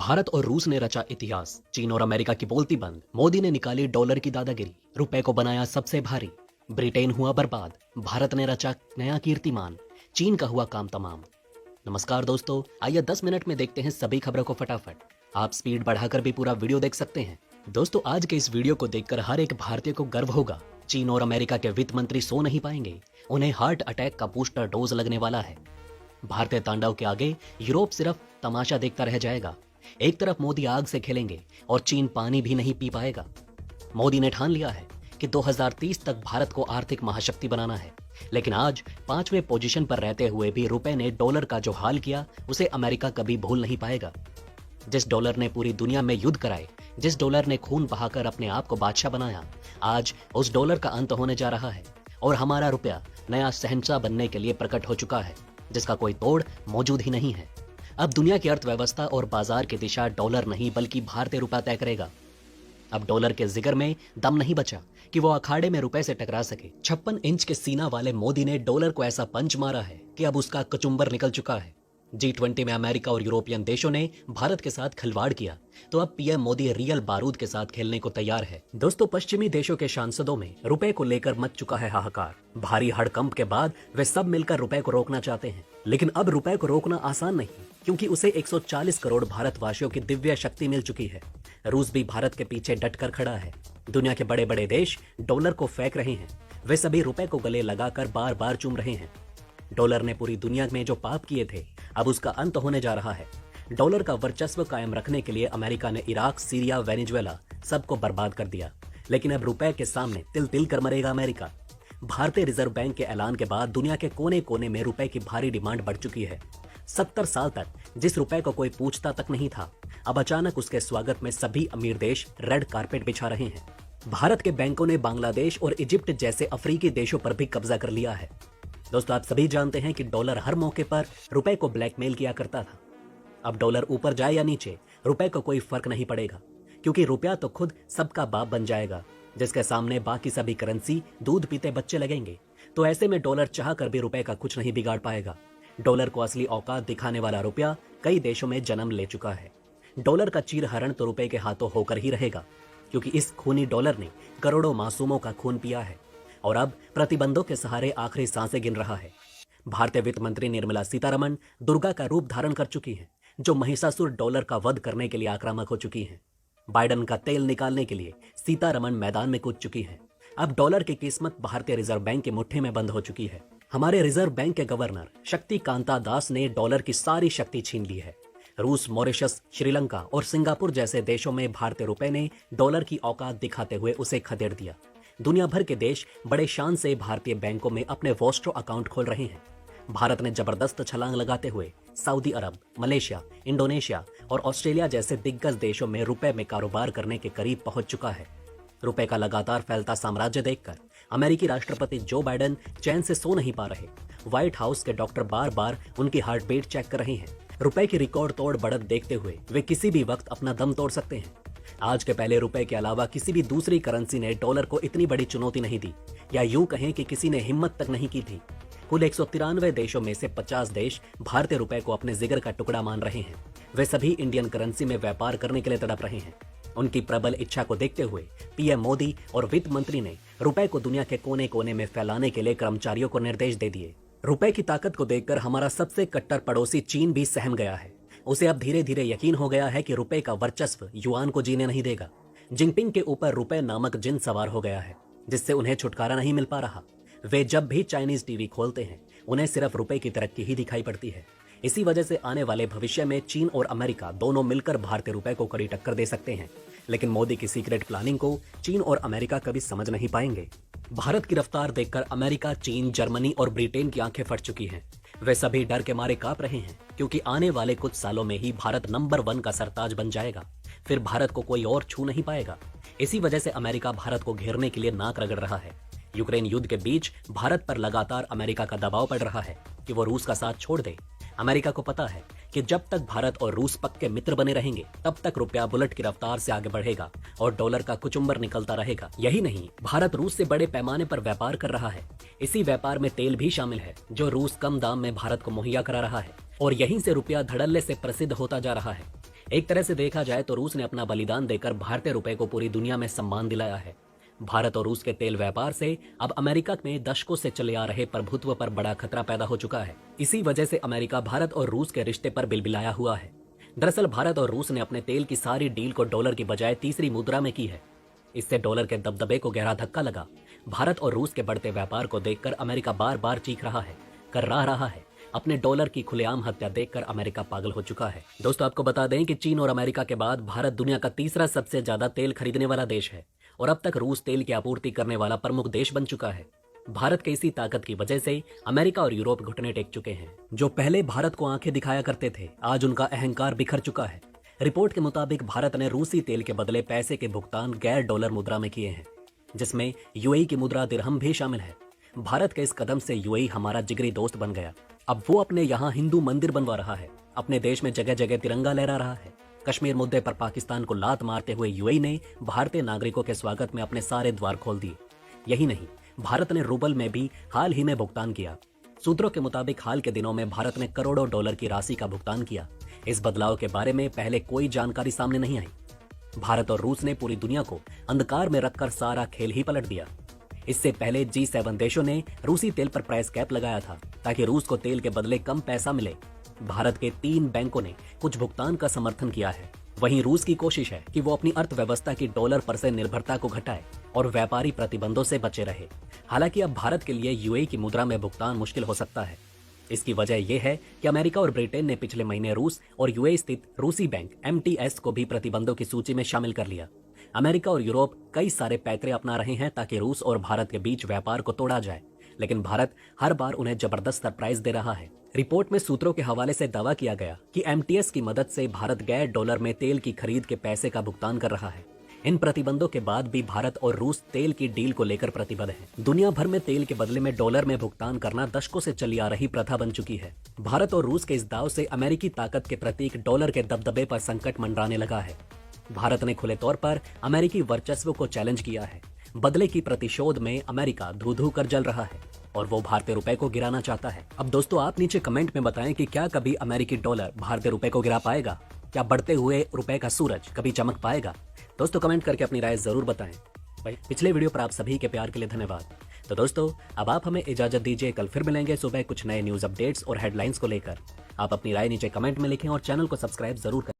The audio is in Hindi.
भारत और रूस ने रचा इतिहास, चीन और अमेरिका की बोलती बंद। मोदी ने निकाली डॉलर की दादागिरी, रुपए को बनाया सबसे भारी। ब्रिटेन हुआ बर्बाद, भारत ने रचा नया कीर्तिमान, चीन का हुआ काम तमाम। नमस्कार दोस्तों, आइए 10 मिनट में देखते हैं सभी खबरों को फटाफट। आप स्पीड बढ़ाकर भी पूरा वीडियो देख सकते हैं। दोस्तों, आज के इस वीडियो को देखकर हर एक भारतीय को गर्व होगा। चीन और अमेरिका के वित्त मंत्री सो नहीं पाएंगे, उन्हें हार्ट अटैक का बूस्टर डोज लगने वाला है। भारतीय तांडव के आगे यूरोप सिर्फ तमाशा देखता रह जाएगा। एक तरफ मोदी आग से खेलेंगे और चीन पानी भी नहीं पी पाएगा। मोदी ने ठान लिया है कि 2030 तक भारत को आर्थिक महाशक्ति बनाना है, लेकिन आज 5वें पोजीशन पर रहते हुए भी रुपए ने डॉलर का जो हाल किया उसे अमेरिका कभी भूल नहीं पाएगा। जिस डॉलर ने पूरी दुनिया में युद्ध कराए, जिस डॉलर ने खून बहाकर अपने आप को बादशाह बनाया, आज उस डॉलर का अंत होने जा रहा है और हमारा रुपया नया शहंशाह बनने के लिए प्रकट हो चुका है, जिसका कोई तोड़ मौजूद ही नहीं है। अब दुनिया की अर्थव्यवस्था और बाजार की दिशा डॉलर नहीं बल्कि भारतीय रुपया तय करेगा। अब डॉलर के जिगर में दम नहीं बचा कि वो अखाड़े में रुपए से टकरा सके। 56 इंच के सीना वाले मोदी ने डॉलर को ऐसा पंच मारा है कि अब उसका कचुंबर निकल चुका है। G20 में अमेरिका और यूरोपियन देशों ने भारत के साथ खिलवाड़ किया, तो अब पीएम मोदी रियल बारूद के साथ खेलने को तैयार है। दोस्तों, पश्चिमी देशों के सांसदों में रुपए को लेकर मच चुका है हाहाकार। भारी हड़कंप के बाद वे सब मिलकर रुपए को रोकना चाहते हैं, लेकिन अब रुपए को रोकना आसान नहीं, क्योंकि उसे 140 करोड़ भारतवासियों की दिव्य शक्ति मिल चुकी है। रूस भी भारत के पीछे डटकर खड़ा है। दुनिया के बड़े बड़े देश डॉलर को फेंक रहे हैं, वे सभी रुपए को गले लगाकर बार बार चूम रहे हैं। डॉलर ने पूरी दुनिया में जो पाप किए थे, अब उसका अंत होने जा रहा है। डॉलर का वर्चस्व कायम रखने के लिए अमेरिका ने इराक, सीरिया, वेनेजुएला सबको बर्बाद कर दिया, लेकिन अब रुपए के सामने तिल तिल कर मरेगा अमेरिका। भारतीय रिजर्व बैंक के ऐलान के बाद दुनिया के कोने कोने में रुपए की भारी डिमांड बढ़ चुकी है। 70 साल तक जिस रुपए को कोई पूछता तक नहीं था, अब अचानक उसके स्वागत में सभी अमीर देश रेड कारपेट बिछा रहे हैं। भारत के बैंकों ने बांग्लादेश और इजिप्ट जैसे अफ्रीकी देशों पर भी कब्जा कर लिया है। दोस्तों, आप सभी जानते हैं कि डॉलर हर मौके पर रुपए को ब्लैकमेल किया करता था। अब डॉलर ऊपर जाए या नीचे, रुपए को कोई फर्क नहीं पड़ेगा, क्योंकि रुपया तो खुद सबका बाप बन जाएगा, जिसके सामने बाकी सभी करेंसी दूध पीते बच्चे लगेंगे। तो ऐसे में डॉलर चाह कर भी रुपए का कुछ नहीं बिगाड़ पाएगा। डॉलर को असली औकात दिखाने वाला रुपया कई देशों में जन्म ले चुका है। डॉलर का चीरहरण तो रुपए के हाथों होकर ही रहेगा, क्योंकि इस खूनी डॉलर ने करोड़ों मासूमों का खून पिया है और अब प्रतिबंधों के सहारे आखिरी सांसें गिन रहा है। भारतीय वित्त मंत्री निर्मला सीतारमण दुर्गा का रूप धारण कर चुकी हैं, जो महिषासुर डॉलर का वध करने के लिए आक्रामक हो चुकी हैं। बाइडन का तेल निकालने के लिए सीतारमण मैदान में कूद चुकी हैं। अब डॉलर की किस्मत भारतीय रिजर्व बैंक के मुट्ठी में बंद हो चुकी है। हमारे रिजर्व बैंक के गवर्नर शक्ति कांता दास ने डॉलर की सारी शक्ति छीन ली है। रूस, मॉरिशस, श्रीलंका और सिंगापुर जैसे देशों में भारतीय रुपए ने डॉलर की औकात दिखाते हुए उसे खदेड़ दिया। दुनिया भर के देश बड़े शान से भारतीय बैंकों में अपने वॉस्ट्रो अकाउंट खोल रहे हैं। भारत ने जबरदस्त छलांग लगाते हुए सऊदी अरब, मलेशिया, इंडोनेशिया और ऑस्ट्रेलिया जैसे दिग्गज देशों में रुपए में कारोबार करने के करीब पहुंच चुका है। रुपए का लगातार फैलता साम्राज्य देखकर अमेरिकी राष्ट्रपति जो बाइडन चैन से सो नहीं पा रहे। व्हाइट हाउस के डॉक्टर बार बार उनकी हार्ट बीट चेक कर रहे हैं। रुपए की रिकॉर्ड तोड़ बढ़त देखते हुए वे किसी भी वक्त अपना दम तोड़ सकते हैं। आज के पहले रुपए के अलावा किसी भी दूसरी करेंसी ने डॉलर को इतनी बड़ी चुनौती नहीं दी, या यूं कहें कि किसी ने हिम्मत तक नहीं की थी। कुल 193 देशों में से 50 देश भारतीय रुपए को अपने जिगर का टुकड़ा मान रहे हैं। वे सभी इंडियन करेंसी में व्यापार करने के लिए तड़प रहे हैं। उनकी प्रबल इच्छा को देखते हुए पीएम मोदी और वित्त मंत्री ने रुपए को दुनिया के कोने कोने में फैलाने के लिए कर्मचारियों को निर्देश दे दिए। रुपए की ताकत को देखकर हमारा सबसे कट्टर पड़ोसी चीन भी सहम गया है। उसे अब धीरे धीरे यकीन हो गया है कि रुपए का वर्चस्व युआन को जीने नहीं देगा। जिनपिंग के ऊपर रुपए नामक जिन सवार हो गया है, जिससे उन्हें छुटकारा नहीं मिल पा रहा। वे जब भी चाइनीज टीवी खोलते हैं, उन्हें सिर्फ रुपए की तरक्की ही दिखाई पड़ती है। इसी वजह से आने वाले भविष्य में चीन और अमेरिका दोनों मिलकर भारतीय रुपए को कड़ी टक्कर दे सकते हैं, लेकिन मोदी की सीक्रेट प्लानिंग को चीन और अमेरिका कभी समझ नहीं पाएंगे। भारत की रफ्तार देखकर अमेरिका, चीन, जर्मनी और ब्रिटेन की आंखें फट चुकी हैं। वे सभी डर के मारे कांप रहे हैं, क्योंकि आने वाले कुछ सालों में ही भारत नंबर 1 का सरताज बन जाएगा। फिर भारत को कोई और छू नहीं पाएगा। इसी वजह से अमेरिका भारत को घेरने के लिए नाक रगड़ रहा है। यूक्रेन युद्ध के बीच भारत पर लगातार अमेरिका का दबाव पड़ रहा है कि वो रूस का साथ छोड़ दे। अमेरिका को पता है कि जब तक भारत और रूस पक्के मित्र बने रहेंगे, तब तक रुपया बुलेट की रफ्तार से आगे बढ़ेगा और डॉलर का कुचुम्बर निकलता रहेगा। यही नहीं, भारत रूस से बड़े पैमाने पर व्यापार कर रहा है। इसी व्यापार में तेल भी शामिल है, जो रूस कम दाम में भारत को मुहैया करा रहा है, और यहीं से रुपया धड़ल्ले से प्रसिद्ध होता जा रहा है। एक तरह से देखा जाए तो रूस ने अपना बलिदान देकर भारतीय रुपए को पूरी दुनिया में सम्मान दिलाया है। भारत और रूस के तेल व्यापार से अब अमेरिका में दशकों से चले आ रहे प्रभुत्व पर बड़ा खतरा पैदा हो चुका है। इसी वजह से अमेरिका भारत और रूस के रिश्ते पर बिलबिलाया हुआ है। दरअसल भारत और रूस ने अपने तेल की सारी डील को डॉलर की बजाय तीसरी मुद्रा में की है। इससे डॉलर के दबदबे को गहरा धक्का लगा। भारत और रूस के बढ़ते व्यापार को देखकर अमेरिका बार बार चीख रहा है, कर्रा रहा है। अपने डॉलर की खुलेआम हत्या देखकर अमेरिका पागल हो चुका है। दोस्तों, आपको बता दें कि चीन और अमेरिका के बाद भारत दुनिया का तीसरा सबसे ज्यादा तेल खरीदने वाला देश है और अब तक रूस तेल की आपूर्ति करने वाला प्रमुख देश बन चुका है। भारत के इसी ताकत की वजह से अमेरिका और यूरोप घुटने टेक चुके हैं। जो पहले भारत को आंखें दिखाया करते थे, आज उनका अहंकार बिखर चुका है। रिपोर्ट के मुताबिक भारत ने रूसी तेल के बदले पैसे के भुगतान गैर डॉलर मुद्रा में किए हैं, जिसमें यूएई की मुद्रा दिरहम भी शामिल है। भारत के इस कदम से यूएई हमारा जिगरी दोस्त बन गया। अब वो अपने यहाँ हिंदू मंदिर बनवा रहा है, अपने देश में जगह जगह तिरंगा लहरा रहा है। कश्मीर मुद्दे पर पाकिस्तान को लात मारते हुए यूएई ने भारतीय नागरिकों के स्वागत में अपने सारे द्वार खोल दिए। यही नहीं, भारत ने रूबल में भी हाल ही में भुगतान किया। सूत्रों के मुताबिक हाल के दिनों में भारत ने करोड़ों डॉलर की राशि का भुगतान किया। इस बदलाव के बारे में पहले कोई जानकारी सामने नहीं आई। भारत और रूस ने पूरी दुनिया को अंधकार में रखकर सारा खेल ही पलट दिया। इससे पहले G7 देशों ने रूसी तेल पर प्राइस कैप लगाया था ताकि रूस को तेल के बदले कम पैसा मिले। भारत के 3 बैंकों ने कुछ भुगतान का समर्थन किया है। वहीं रूस की कोशिश है कि वो अपनी अर्थव्यवस्था की डॉलर पर से निर्भरता को घटाए और व्यापारी प्रतिबंधों से बचे रहे। हालांकि अब भारत के लिए यूएई की मुद्रा में भुगतान मुश्किल हो सकता है। इसकी वजह यह है कि अमेरिका और ब्रिटेन ने पिछले महीने रूस और यूएई स्थित रूसी बैंक MTS को भी प्रतिबंधों की सूची में शामिल कर लिया। अमेरिका और यूरोप कई सारे पैतरे अपना रहे हैं ताकि रूस और भारत के बीच व्यापार को तोड़ा जाए, लेकिन भारत हर बार उन्हें जबरदस्त सरप्राइज दे रहा है। रिपोर्ट में सूत्रों के हवाले से दावा किया गया कि MTS की मदद से भारत गैर डॉलर में तेल की खरीद के पैसे का भुगतान कर रहा है। इन प्रतिबंधों के बाद भी भारत और रूस तेल की डील को लेकर प्रतिबद्ध है। दुनिया भर में तेल के बदले में डॉलर में भुगतान करना दशकों से चली आ रही प्रथा बन चुकी है। भारत और रूस के इस दाव से अमेरिकी ताकत के प्रतीक डॉलर के दबदबे पर संकट मंडराने लगा है। भारत ने खुले तौर पर अमेरिकी वर्चस्व को चैलेंज किया है। बदले की प्रतिशोध में अमेरिका धू धू कर जल रहा है और वो भारतीय रुपए को गिराना चाहता है। अब दोस्तों, आप नीचे कमेंट में बताएं कि क्या कभी अमेरिकी डॉलर भारतीय रुपए को गिरा पाएगा? क्या बढ़ते हुए रुपए का सूरज कभी चमक पाएगा? दोस्तों, कमेंट करके अपनी राय जरूर बताएं। पिछले वीडियो पर आप सभी के प्यार के लिए धन्यवाद। तो दोस्तों, अब आप हमें इजाजत दीजिए। कल फिर मिलेंगे सुबह कुछ नए न्यूज अपडेट्स और हेडलाइंस को लेकर। आप अपनी राय नीचे कमेंट में लिखें और चैनल को सब्सक्राइब जरूर करें।